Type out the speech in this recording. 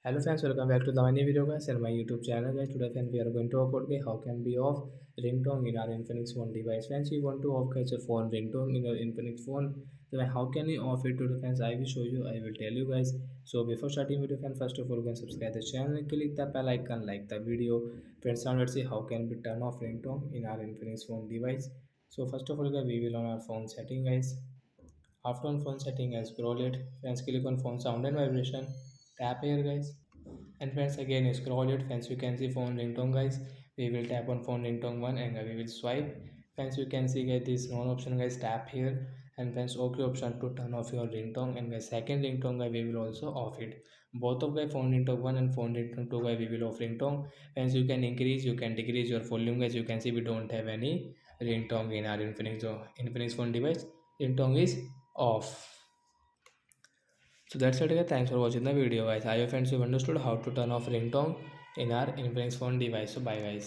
Hello friends, welcome back to the new video guys and my YouTube channel guys. Today friends we are going to talk about how can we off ringtone in our Infinix phone device. Friends, you want to off guys your phone ringtone in your Infinix phone. So how can you off it today friends? I will show you. I will tell you guys. So before starting video friends, first of all, you can subscribe the channel and click the bell icon, like the video. Friends, now let's see how can we turn off ringtone in our Infinix phone device. So first of all guys, we will on our phone setting guys. After on phone setting, I scroll it. Friends, click on phone sound and vibration. Tap here guys, and friends again scroll it. Friends, you can see phone ringtone guys. We will tap on phone ringtone one and we will swipe. Friends, you can see guys this non option guys, tap here. And friends, okay option to turn off your ringtone. And guys second ringtone guys we will also off it. Both of guys phone ringtone one and phone ringtone two guys we will off ringtone. Friends, you can increase, you can decrease your volume guys. You can see we don't have any ringtone in our Infinix phone device. Ringtone is off. So that's it guys. Thanks for watching the video guys. I hope friends you understood how to turn off ringtone in our Infinix phone device. So bye guys.